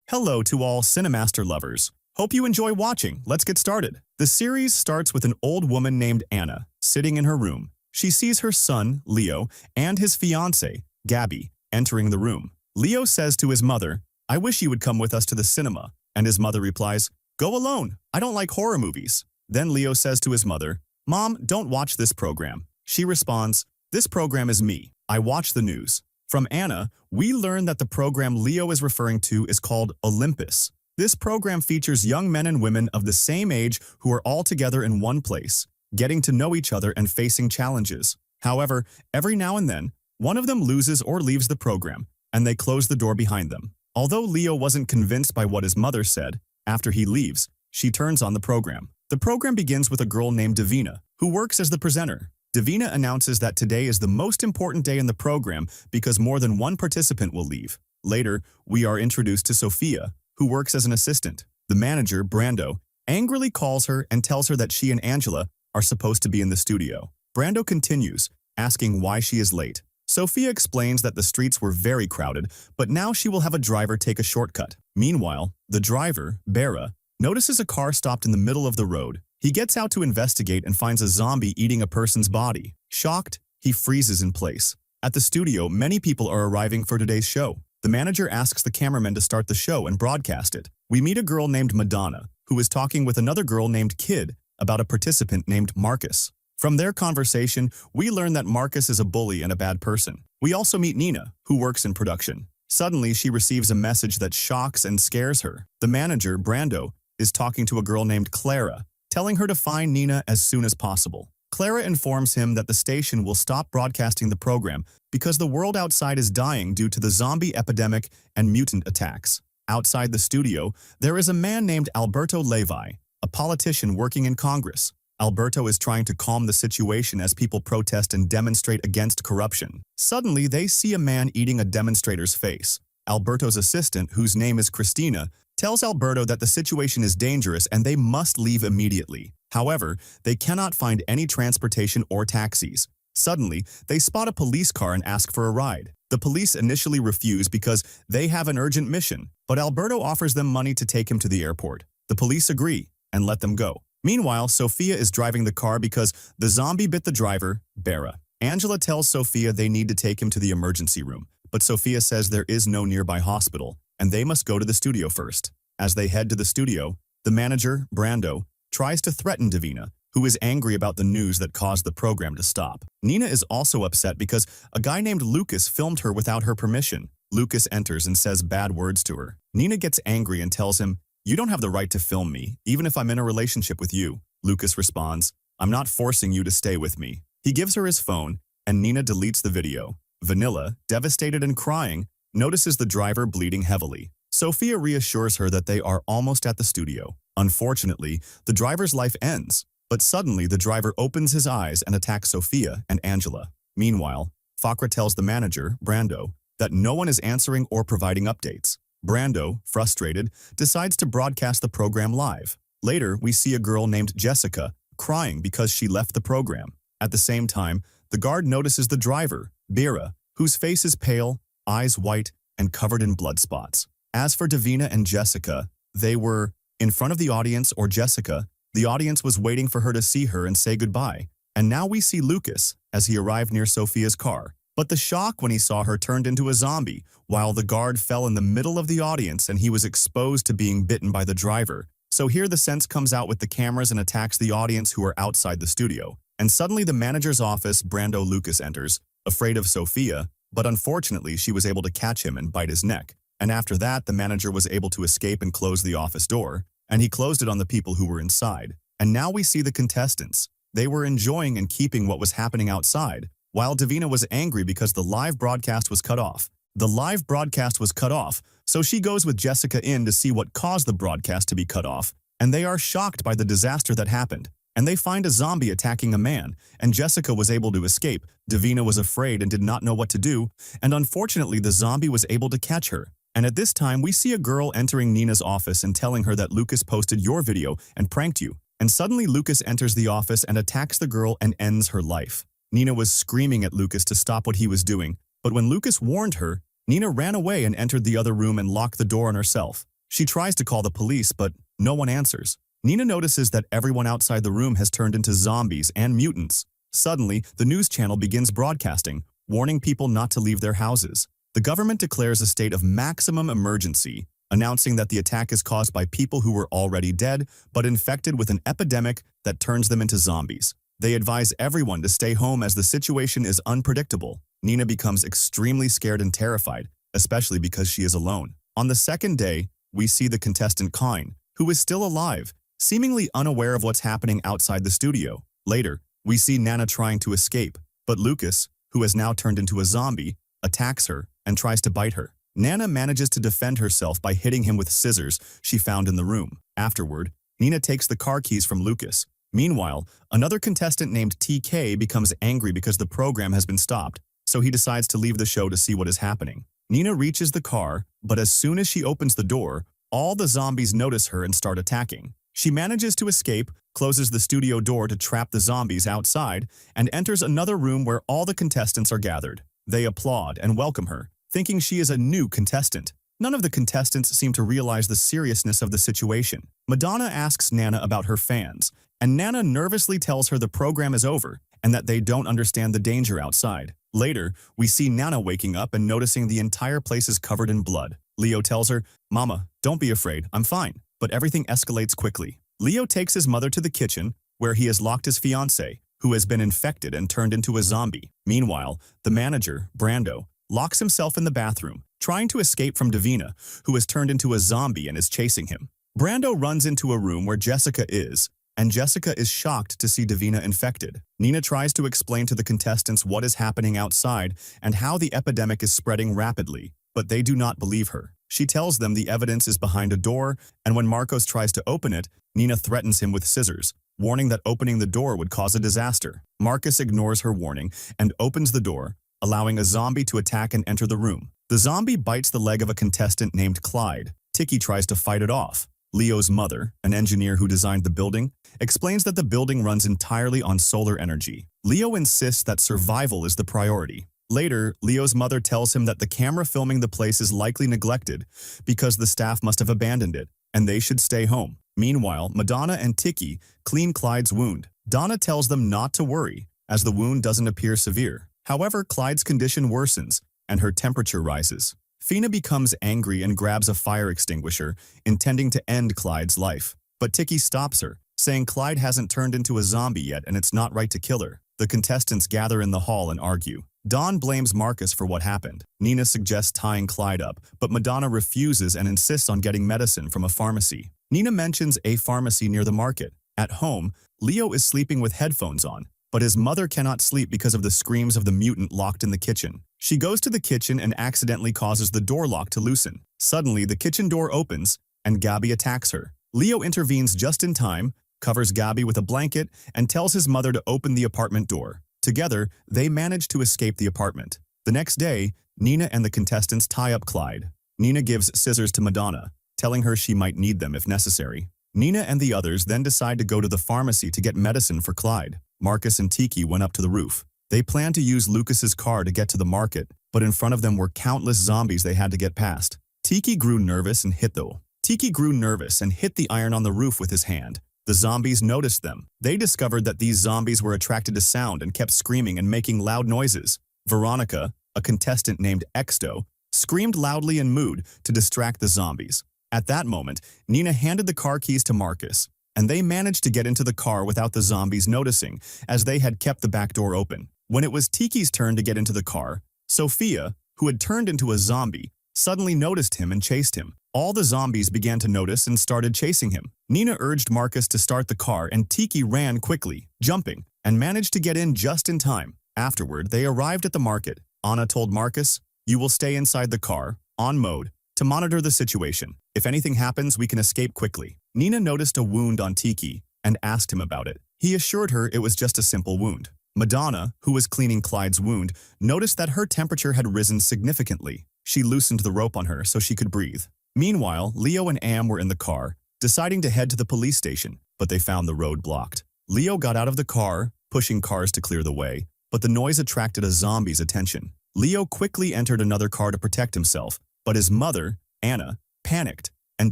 Hello to all CineMaster lovers. Hope you enjoy watching. Let's get started. The series starts with an old woman named Anna sitting in her room. She sees her son, Leo, and his fiancée, Gabby, entering the room. Leo says to his mother, "I wish you would come with us to the cinema." And his mother replies, "Go alone. I don't like horror movies." Then Leo says to his mother, "Mom, don't watch this program." She responds, "This program is me. I watch the news." From Anna, we learn that the program Leo is referring to is called Olympus. This program features young men and women of the same age who are all together in one place, getting to know each other and facing challenges. However, every now and then, one of them loses or leaves the program, and they close the door behind them. Although Leo wasn't convinced by what his mother said, after he leaves, she turns on the program. The program begins with a girl named Davina, who works as the presenter. Davina announces that today is the most important day in the program because more than one participant will leave. Later, we are introduced to Sophia, who works as an assistant. The manager, Brando, angrily calls her and tells her that she and Angela are supposed to be in the studio. Brando continues, asking why she is late. Sophia explains that the streets were very crowded, but now she will have a driver take a shortcut. Meanwhile, the driver, Bera, notices a car stopped in the middle of the road. He gets out to investigate and finds a zombie eating a person's body. Shocked, he freezes in place. At the studio, many people are arriving for today's show. The manager asks the cameraman to start the show and broadcast it. We meet a girl named Madonna, who is talking with another girl named Kid about a participant named Marcus. From their conversation, we learn that Marcus is a bully and a bad person. We also meet Nina, who works in production. Suddenly, she receives a message that shocks and scares her. The manager, Brando, is talking to a girl named Clara, telling her to find Nina as soon as possible. Clara informs him that the station will stop broadcasting the program because the world outside is dying due to the zombie epidemic and mutant attacks. Outside the studio, there is a man named Alberto Levi, a politician working in Congress. Alberto is trying to calm the situation as people protest and demonstrate against corruption. Suddenly, they see a man eating a demonstrator's face. Alberto's assistant, whose name is Christina, tells Alberto that the situation is dangerous and they must leave immediately. However, they cannot find any transportation or taxis. Suddenly, they spot a police car and ask for a ride. The police initially refuse because they have an urgent mission, but Alberto offers them money to take him to the airport. The police agree and let them go. Meanwhile, Sophia is driving the car because the zombie bit the driver, Bera. Angela tells Sophia they need to take him to the emergency room, but Sophia says there is no nearby hospital, and they must go to the studio first. As they head to the studio, the manager, Brando, tries to threaten Davina, who is angry about the news that caused the program to stop. Nina is also upset because a guy named Lucas filmed her without her permission. Lucas enters and says bad words to her. Nina gets angry and tells him, "You don't have the right to film me, even if I'm in a relationship with you." Lucas responds, "I'm not forcing you to stay with me." He gives her his phone, and Nina deletes the video. Vanilla, devastated and crying, notices the driver bleeding heavily. Sophia reassures her that they are almost at the studio. Unfortunately, the driver's life ends, but suddenly the driver opens his eyes and attacks Sophia and Angela. Meanwhile, Fakra tells the manager, Brando, that no one is answering or providing updates. Brando, frustrated, decides to broadcast the program live. Later, we see a girl named Jessica crying because she left the program. At the same time, the guard notices the driver, Bera, whose face is pale, eyes white, and covered in blood spots. As for Davina and Jessica, they were in front of the audience, or Jessica. The audience was waiting for her to see her and say goodbye. And now we see Lucas as he arrived near Sophia's car. But the shock when he saw her turned into a zombie, while the guard fell in the middle of the audience and he was exposed to being bitten by the driver. So here the sense comes out with the cameras and attacks the audience who are outside the studio. And suddenly the manager's office, Brando Lucas enters, afraid of Sophia, but unfortunately she was able to catch him and bite his neck. And after that, the manager was able to escape and close the office door, and he closed it on the people who were inside. And now we see the contestants. They were enjoying and keeping what was happening outside, while Davina was angry because the live broadcast was cut off. The live broadcast was cut off, so she goes with Jessica in to see what caused the broadcast to be cut off, and they are shocked by the disaster that happened. And they find a zombie attacking a man, and Jessica was able to escape. Davina was afraid and did not know what to do, and unfortunately the zombie was able to catch her. And at this time, we see a girl entering Nina's office and telling her that Lucas posted your video and pranked you. And suddenly Lucas enters the office and attacks the girl and ends her life. Nina was screaming at Lucas to stop what he was doing, but when Lucas warned her, Nina ran away and entered the other room and locked the door on herself. She tries to call the police, but no one answers. Nina notices that everyone outside the room has turned into zombies and mutants. Suddenly, the news channel begins broadcasting, warning people not to leave their houses. The government declares a state of maximum emergency, announcing that the attack is caused by people who were already dead but infected with an epidemic that turns them into zombies. They advise everyone to stay home as the situation is unpredictable. Nina becomes extremely scared and terrified, especially because she is alone. On the second day, we see the contestant Kine, who is still alive, seemingly unaware of what's happening outside the studio. Later, we see Nana trying to escape, but Lucas, who has now turned into a zombie, attacks her and tries to bite her. Nana manages to defend herself by hitting him with scissors she found in the room. Afterward, Nina takes the car keys from Lucas. Meanwhile, another contestant named TK becomes angry because the program has been stopped, so he decides to leave the show to see what is happening. Nina reaches the car, but as soon as she opens the door, all the zombies notice her and start attacking. She manages to escape, closes the studio door to trap the zombies outside, and enters another room where all the contestants are gathered. They applaud and welcome her, thinking she is a new contestant. None of the contestants seem to realize the seriousness of the situation. Madonna asks Nana about her fans, and Nana nervously tells her the program is over and that they don't understand the danger outside. Later, we see Nana waking up and noticing the entire place is covered in blood. Leo tells her, "Mama, don't be afraid, I'm fine." But everything escalates quickly. Leo takes his mother to the kitchen, where he has locked his fiancée, who has been infected and turned into a zombie. Meanwhile, the manager, Brando, locks himself in the bathroom, trying to escape from Davina, who has turned into a zombie and is chasing him. Brando runs into a room where Jessica is, and Jessica is shocked to see Davina infected. Nina tries to explain to the contestants what is happening outside and how the epidemic is spreading rapidly, but they do not believe her. She tells them the evidence is behind a door, and when Marcos tries to open it, Nina threatens him with scissors, warning that opening the door would cause a disaster. Marcus ignores her warning and opens the door, allowing a zombie to attack and enter the room. The zombie bites the leg of a contestant named Clyde. Tiki tries to fight it off. Leo's mother, an engineer who designed the building, explains that the building runs entirely on solar energy. Leo insists that survival is the priority. Later, Leo's mother tells him that the camera filming the place is likely neglected because the staff must have abandoned it, and they should stay home. Meanwhile, Madonna and Tiki clean Clyde's wound. Donna tells them not to worry, as the wound doesn't appear severe. However, Clyde's condition worsens, and her temperature rises. Fina becomes angry and grabs a fire extinguisher, intending to end Clyde's life. But Tiki stops her, saying Clyde hasn't turned into a zombie yet and it's not right to kill her. The contestants gather in the hall and argue. Dawn blames Marcus for what happened. Nina suggests tying Clyde up, but Madonna refuses and insists on getting medicine from a pharmacy. Nina mentions a pharmacy near the market. At home, Leo is sleeping with headphones on, but his mother cannot sleep because of the screams of the mutant locked in the kitchen. She goes to the kitchen and accidentally causes the door lock to loosen. Suddenly, the kitchen door opens, and Gabby attacks her. Leo intervenes just in time, covers Gabby with a blanket, and tells his mother to open the apartment door. Together, they manage to escape the apartment. The next day, Nina and the contestants tie up Clyde. Nina gives scissors to Madonna, telling her she might need them if necessary. Nina and the others then decide to go to the pharmacy to get medicine for Clyde. Marcus and Tiki went up to the roof. They planned to use Lucas's car to get to the market, but in front of them were countless zombies they had to get past. Tiki grew nervous and hit the iron on the roof with his hand. The zombies noticed them. They discovered that these zombies were attracted to sound and kept screaming and making loud noises. Veronica, a contestant named Exto, screamed loudly and mooed to distract the zombies. At that moment, Nina handed the car keys to Marcus, and they managed to get into the car without the zombies noticing, as they had kept the back door open. When it was Tiki's turn to get into the car, Sophia, who had turned into a zombie, suddenly noticed him and chased him. All the zombies began to notice and started chasing him. Nina urged Marcus to start the car, and Tiki ran quickly, jumping, and managed to get in just in time. Afterward, they arrived at the market. Anna told Marcus, "You will stay inside the car, on mode, to monitor the situation. If anything happens, we can escape quickly." Nina noticed a wound on Tiki and asked him about it. He assured her it was just a simple wound. Madonna, who was cleaning Clyde's wound, noticed that her temperature had risen significantly. She loosened the rope on her so she could breathe. Meanwhile, Leo and Am were in the car, deciding to head to the police station, but they found the road blocked. Leo got out of the car, pushing cars to clear the way, but the noise attracted a zombie's attention. Leo quickly entered another car to protect himself, but his mother, Anna, panicked and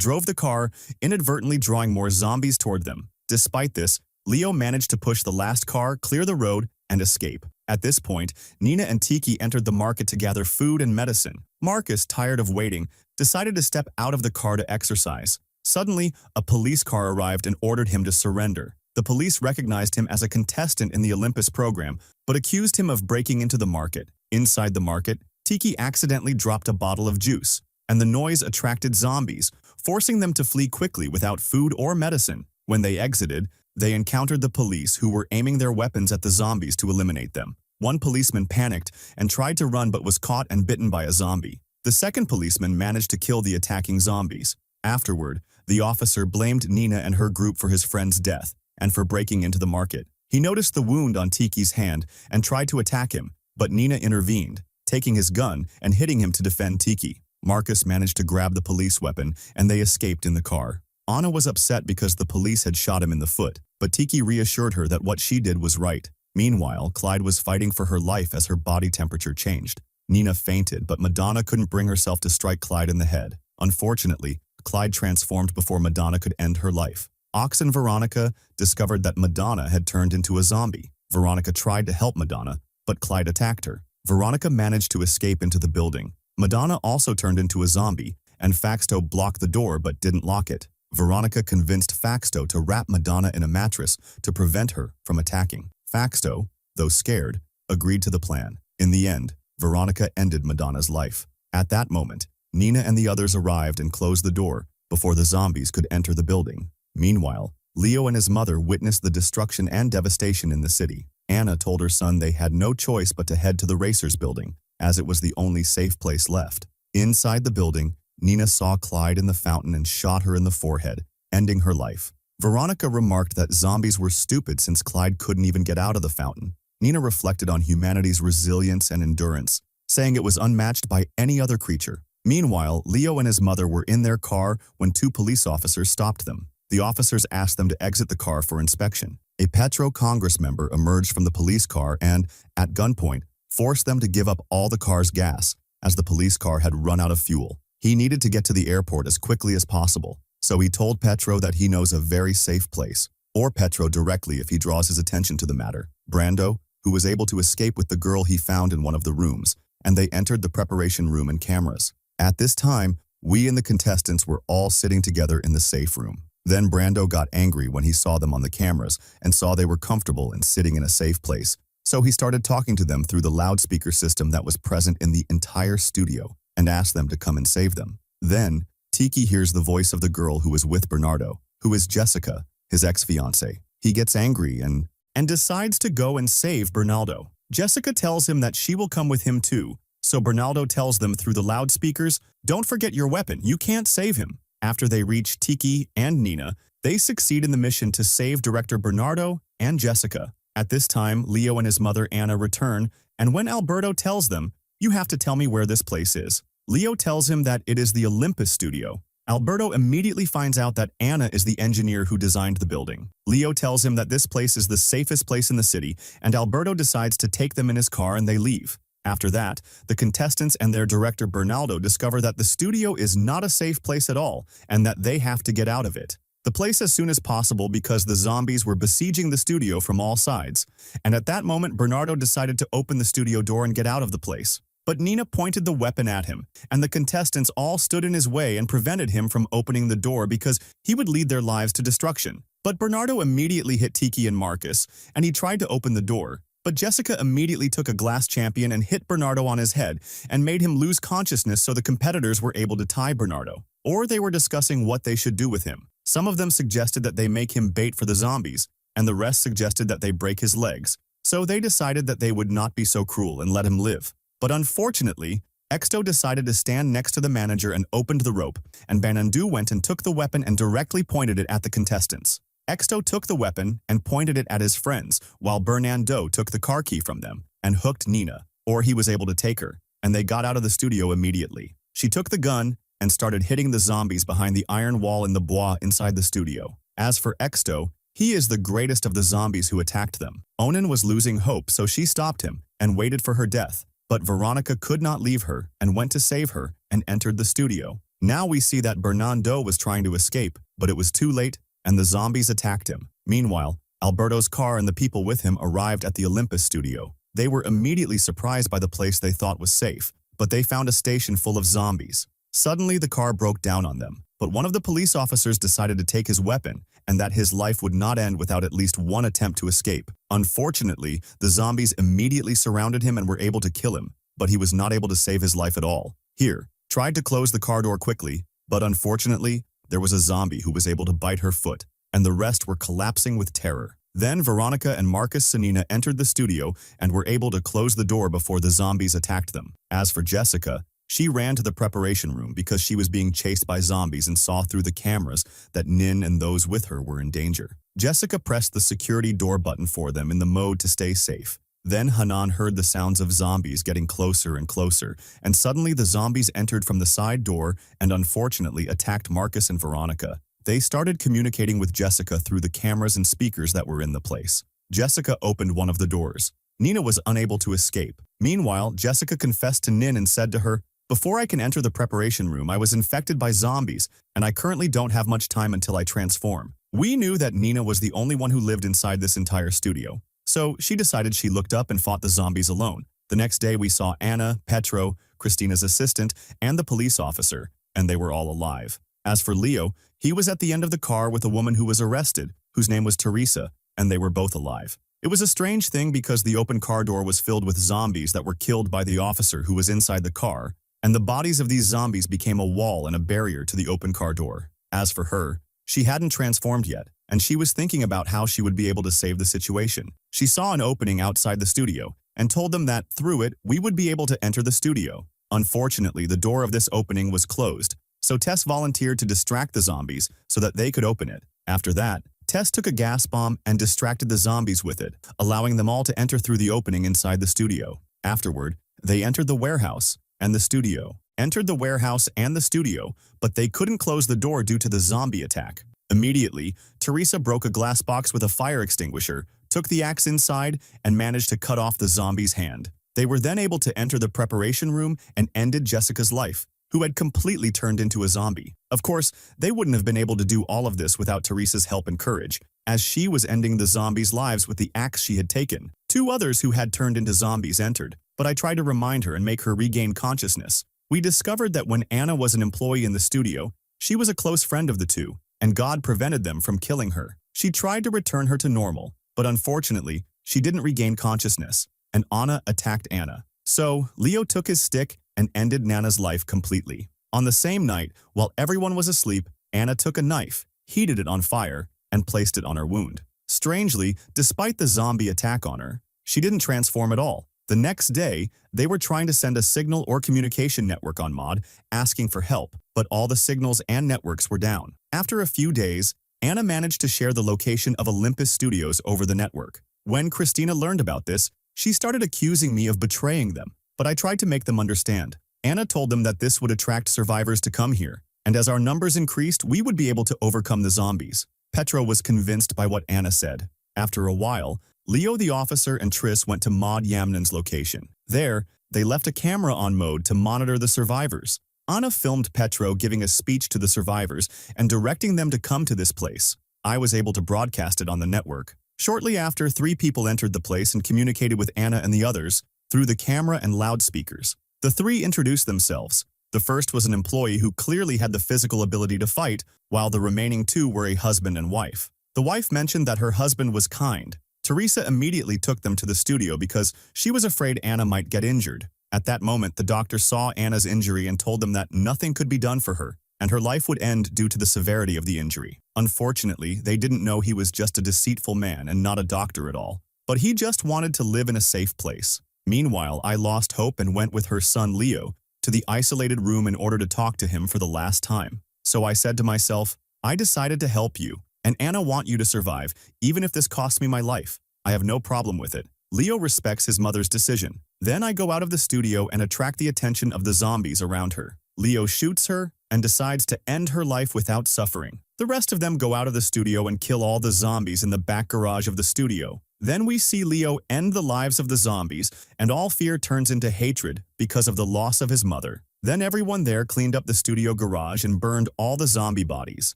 drove the car, inadvertently drawing more zombies toward them. Despite this, Leo managed to push the last car, clear the road, and escape. At this point, Nina and Tiki entered the market to gather food and medicine. Marcus, tired of waiting, decided to step out of the car to exercise. Suddenly, a police car arrived and ordered him to surrender. The police recognized him as a contestant in the Olympus program, but accused him of breaking into the market. Inside the market, Tiki accidentally dropped a bottle of juice, and the noise attracted zombies, forcing them to flee quickly without food or medicine. When they exited, they encountered the police, who were aiming their weapons at the zombies to eliminate them. One policeman panicked and tried to run but was caught and bitten by a zombie. The second policeman managed to kill the attacking zombies. Afterward, the officer blamed Nina and her group for his friend's death and for breaking into the market. He noticed the wound on Tiki's hand and tried to attack him, but Nina intervened, taking his gun and hitting him to defend Tiki. Marcus managed to grab the police weapon, and they escaped in the car. Anna was upset because the police had shot him in the foot, but Tiki reassured her that what she did was right. Meanwhile, Clyde was fighting for her life as her body temperature changed. Nina fainted, but Madonna couldn't bring herself to strike Clyde in the head. Unfortunately, Clyde transformed before Madonna could end her life. Ox and Veronica discovered that Madonna had turned into a zombie. Veronica tried to help Madonna, but Clyde attacked her. Veronica managed to escape into the building. Madonna also turned into a zombie, and Faxto blocked the door but didn't lock it. Veronica convinced Faxto to wrap Madonna in a mattress to prevent her from attacking. Faxto, though scared, agreed to the plan. In the end, Veronica ended Madonna's life. At that moment, Nina and the others arrived and closed the door before the zombies could enter the building. Meanwhile, Leo and his mother witnessed the destruction and devastation in the city. Anna told her son they had no choice but to head to the Racers building, as it was the only safe place left. Inside the building, Nina saw Clyde in the fountain and shot her in the forehead, ending her life. Veronica remarked that zombies were stupid since Clyde couldn't even get out of the fountain. Nina reflected on humanity's resilience and endurance, saying it was unmatched by any other creature. Meanwhile, Leo and his mother were in their car when two police officers stopped them. The officers asked them to exit the car for inspection. A Petro Congress member emerged from the police car and, at gunpoint, forced them to give up all the car's gas, as the police car had run out of fuel. He needed to get to the airport as quickly as possible, so he told Petro that he knows a very safe place, or Petro directly if he draws his attention to the matter. Brando, who was able to escape with the girl he found in one of the rooms, and they entered the preparation room and cameras. At this time, we and the contestants were all sitting together in the safe room. Then Brando got angry when he saw them on the cameras and saw they were comfortable and sitting in a safe place, so he started talking to them through the loudspeaker system that was present in the entire studio and asked them to come and save them. Then, Tiki hears the voice of the girl who was with Bernardo, who is Jessica, his ex-fiancée. He gets angry and decides to go and save Bernardo. Jessica tells him that she will come with him too, so Bernardo tells them through the loudspeakers, "Don't forget your weapon, you can't save him." After they reach Tiki and Nina, they succeed in the mission to save director Bernardo and Jessica. At this time, Leo and his mother Anna return, and when Alberto tells them, "You have to tell me where this place is," Leo tells him that it is the Olympus studio. Alberto immediately finds out that Anna is the engineer who designed the building. Leo tells him that this place is the safest place in the city, and Alberto decides to take them in his car and they leave. After that, the contestants and their director Bernardo discover that the studio is not a safe place at all and that they have to get out of it. The place as soon as possible because the zombies were besieging the studio from all sides. And at that moment, Bernardo decided to open the studio door and get out of the place. But Nina pointed the weapon at him, and the contestants all stood in his way and prevented him from opening the door because he would lead their lives to destruction. But Bernardo immediately hit Tiki and Marcus, and he tried to open the door. But Jessica immediately took a glass champion and hit Bernardo on his head and made him lose consciousness, so the competitors were able to tie Bernardo. Or they were discussing what they should do with him. Some of them suggested that they make him bait for the zombies, and the rest suggested that they break his legs. So they decided that they would not be so cruel and let him live. But unfortunately, Exto decided to stand next to the manager and opened the rope, and Banandu went and took the weapon and directly pointed it at the contestants. Exto took the weapon and pointed it at his friends, while Bernardo took the car key from them and hooked Nina, or he was able to take her, and they got out of the studio immediately. She took the gun and started hitting the zombies behind the iron wall in the bois inside the studio. As for Exto, he is the greatest of the zombies who attacked them. Onan was losing hope, so she stopped him and waited for her death. But Veronica could not leave her and went to save her and entered the studio. Now we see that Bernardo was trying to escape, but it was too late, and the zombies attacked him. Meanwhile, Alberto's car and the people with him arrived at the Olympus studio. They were immediately surprised by the place they thought was safe, but they found a station full of zombies. Suddenly, the car broke down on them, but one of the police officers decided to take his weapon, and that his life would not end without at least one attempt to escape. Unfortunately, the zombies immediately surrounded him and were able to kill him, but he was not able to save his life at all. Here, tried to close the car door quickly, but unfortunately, there was a zombie who was able to bite her foot, and the rest were collapsing with terror. Then Veronica and Marcus Sanina entered the studio and were able to close the door before the zombies attacked them. As for Jessica, she ran to the preparation room because she was being chased by zombies and saw through the cameras that Nin and those with her were in danger. Jessica pressed the security door button for them in the mode to stay safe. Then Hanan heard the sounds of zombies getting closer and closer, and suddenly the zombies entered from the side door and unfortunately attacked Marcus and Veronica. They started communicating with Jessica through the cameras and speakers that were in the place. Jessica opened one of the doors. Nina was unable to escape. Meanwhile, Jessica confessed to Nin and said to her, "Before I can enter the preparation room, I was infected by zombies, and I currently don't have much time until I transform." We knew that Nina was the only one who lived inside this entire studio, so she decided she looked up and fought the zombies alone. The next day we saw Anna, Petro, Christina's assistant, and the police officer, and they were all alive. As for Leo, he was at the end of the car with a woman who was arrested, whose name was Teresa, and they were both alive. It was a strange thing because the open car door was filled with zombies that were killed by the officer who was inside the car, and the bodies of these zombies became a wall and a barrier to the open car door. As for her, she hadn't transformed yet, and she was thinking about how she would be able to save the situation. She saw an opening outside the studio and told them that through it, we would be able to enter the studio. Unfortunately, the door of this opening was closed, so Tess volunteered to distract the zombies so that they could open it. After that, Tess took a gas bomb and distracted the zombies with it, allowing them all to enter through the opening inside the studio. Afterward, they entered the warehouse and the studio. Entered the warehouse and the studio, but they couldn't close the door due to the zombie attack. Immediately, Teresa broke a glass box with a fire extinguisher, took the axe inside, and managed to cut off the zombie's hand. They were then able to enter the preparation room and ended Jessica's life, who had completely turned into a zombie. Of course, they wouldn't have been able to do all of this without Teresa's help and courage, as she was ending the zombies' lives with the axe she had taken. Two others who had turned into zombies entered, but I tried to remind her and make her regain consciousness. We discovered that when Anna was an employee in the studio, she was a close friend of the two, and God prevented them from killing her. She tried to return her to normal, but unfortunately, she didn't regain consciousness, and Anna attacked Anna. So, Leo took his stick and ended Nana's life completely. On the same night, while everyone was asleep, Anna took a knife, heated it on fire, and placed it on her wound. Strangely, despite the zombie attack on her, she didn't transform at all. The next day, they were trying to send a signal or communication network on Mod, asking for help, but all the signals and networks were down. After a few days, Anna managed to share the location of Olympus Studios over the network. When Christina learned about this, she started accusing me of betraying them, but I tried to make them understand. Anna told them that this would attract survivors to come here, and as our numbers increased, we would be able to overcome the zombies. Petro was convinced by what Anna said. After a while, Leo the officer and Triss went to Maud Yamnen's location. There, they left a camera on mode to monitor the survivors. Anna filmed Petro giving a speech to the survivors and directing them to come to this place. I was able to broadcast it on the network. Shortly after, 3 people entered the place and communicated with Anna and the others through the camera and loudspeakers. The 3 introduced themselves. The first was an employee who clearly had the physical ability to fight, while the remaining 2 were a husband and wife. The wife mentioned that her husband was kind. Teresa immediately took them to the studio because she was afraid Anna might get injured. At that moment, the doctor saw Anna's injury and told them that nothing could be done for her, and her life would end due to the severity of the injury. Unfortunately, they didn't know he was just a deceitful man and not a doctor at all. But he just wanted to live in a safe place. Meanwhile, I lost hope and went with her son Leo to the isolated room in order to talk to him for the last time. So I said to myself, I decided to help you, and Anna want you to survive, even if this costs me my life. I have no problem with it. Leo respects his mother's decision. Then I go out of the studio and attract the attention of the zombies around her. Leo shoots her and decides to end her life without suffering. The rest of them go out of the studio and kill all the zombies in the back garage of the studio. Then we see Leo end the lives of the zombies, and all fear turns into hatred because of the loss of his mother. Then everyone there cleaned up the studio garage and burned all the zombie bodies.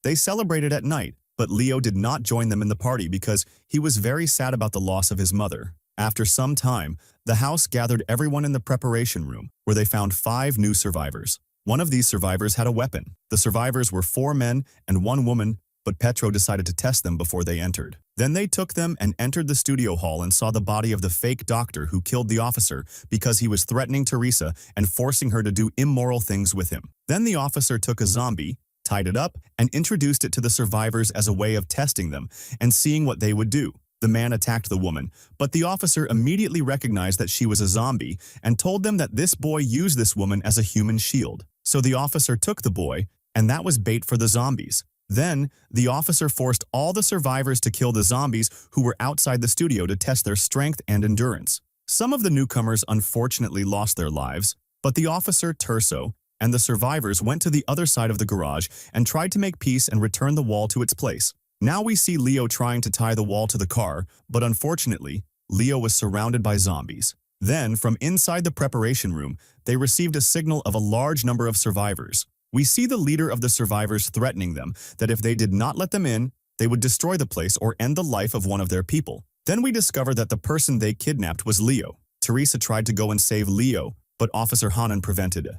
They celebrated at night, but Leo did not join them in the party because he was very sad about the loss of his mother. After some time, the house gathered everyone in the preparation room, where they found 5 new survivors. One of these survivors had a weapon. The survivors were 4 men and 1 woman, but Petro decided to test them before they entered. Then they took them and entered the studio hall and saw the body of the fake doctor who killed the officer because he was threatening Teresa and forcing her to do immoral things with him. Then the officer took a zombie, tied it up, and introduced it to the survivors as a way of testing them and seeing what they would do. The man attacked the woman, but the officer immediately recognized that she was a zombie and told them that this boy used this woman as a human shield. So the officer took the boy, and that was bait for the zombies. Then, the officer forced all the survivors to kill the zombies who were outside the studio to test their strength and endurance. Some of the newcomers unfortunately lost their lives, but the officer, Terso, and the survivors went to the other side of the garage and tried to make peace and return the wall to its place. Now we see Leo trying to tie the wall to the car, but unfortunately, Leo was surrounded by zombies. Then, from inside the preparation room, they received a signal of a large number of survivors. We see the leader of the survivors threatening them that if they did not let them in, they would destroy the place or end the life of one of their people. Then we discover that the person they kidnapped was Leo. Teresa tried to go and save Leo, but Officer Hanan prevented it.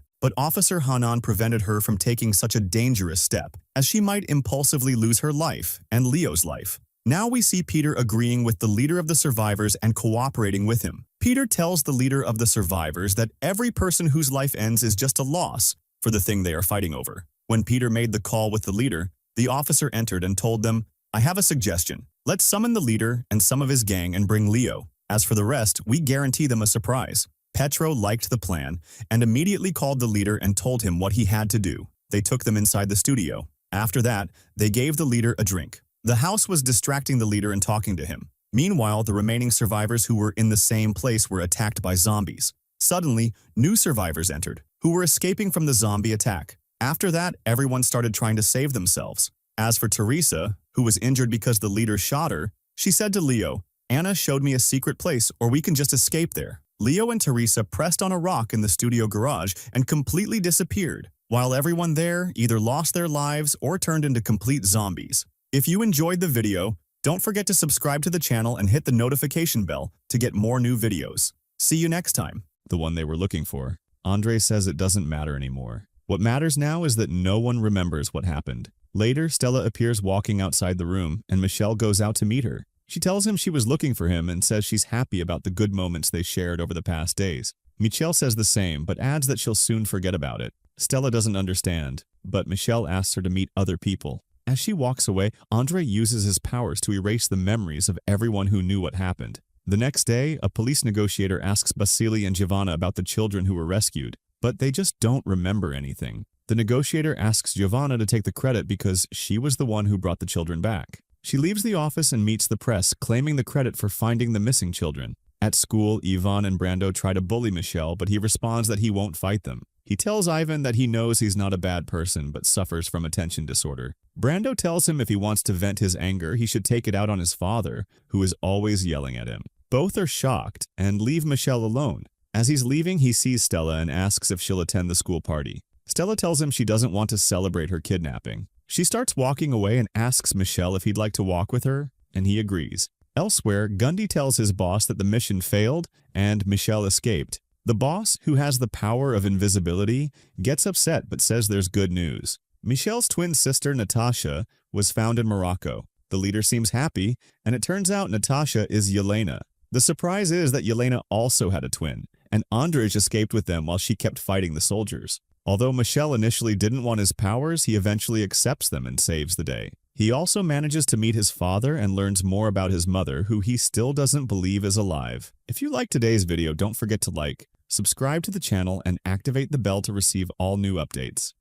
Prevented her from taking such a dangerous step, as she might impulsively lose her life and Leo's life. Now we see Peter agreeing with the leader of the survivors and cooperating with him. Peter tells the leader of the survivors that every person whose life ends is just a loss for the thing they are fighting over. When Peter made the call with the leader, the officer entered and told them, "I have a suggestion. Let's summon the leader and some of his gang and bring Leo. As for the rest, we guarantee them a surprise." Petro liked the plan and immediately called the leader and told him what he had to do. They took them inside the studio. After that, they gave the leader a drink. The house was distracting the leader and talking to him. Meanwhile, the remaining survivors who were in the same place were attacked by zombies. Suddenly, new survivors entered, who were escaping from the zombie attack. After that, everyone started trying to save themselves. As for Teresa, who was injured because the leader shot her, she said to Leo, "Anna showed me a secret place, or we can just escape there." Leo and Teresa pressed on a rock in the studio garage and completely disappeared, while everyone there either lost their lives or turned into complete zombies. If you enjoyed the video, don't forget to subscribe to the channel and hit the notification bell to get more new videos. See you next time. The one they were looking for. Andre says it doesn't matter anymore. What matters now is that no one remembers what happened. Later, Stella appears walking outside the room, and Michelle goes out to meet her. She tells him she was looking for him and says she's happy about the good moments they shared over the past days. Michelle says the same, but adds that she'll soon forget about it. Stella doesn't understand, but Michelle asks her to meet other people. As she walks away, Andre uses his powers to erase the memories of everyone who knew what happened. The next day, a police negotiator asks Basili and Giovanna about the children who were rescued, but they just don't remember anything. The negotiator asks Giovanna to take the credit because she was the one who brought the children back. She leaves the office and meets the press, claiming the credit for finding the missing children. At school, Ivan and Brando try to bully Michelle, but he responds that he won't fight them. He tells Ivan that he knows he's not a bad person, but suffers from attention disorder. Brando tells him if he wants to vent his anger, he should take it out on his father, who is always yelling at him. Both are shocked and leave Michelle alone. As he's leaving, he sees Stella and asks if she'll attend the school party. Stella tells him she doesn't want to celebrate her kidnapping. She starts walking away and asks Michelle if he'd like to walk with her, and he agrees. Elsewhere, Gundy tells his boss that the mission failed and Michelle escaped. The boss, who has the power of invisibility, gets upset but says there's good news. Michelle's twin sister, Natasha, was found in Morocco. The leader seems happy, and it turns out Natasha is Yelena. The surprise is that Yelena also had a twin, and Andrzej escaped with them while she kept fighting the soldiers. Although Michelle initially didn't want his powers, he eventually accepts them and saves the day. He also manages to meet his father and learns more about his mother, who he still doesn't believe is alive. If you liked today's video, don't forget to like, subscribe to the channel, and activate the bell to receive all new updates.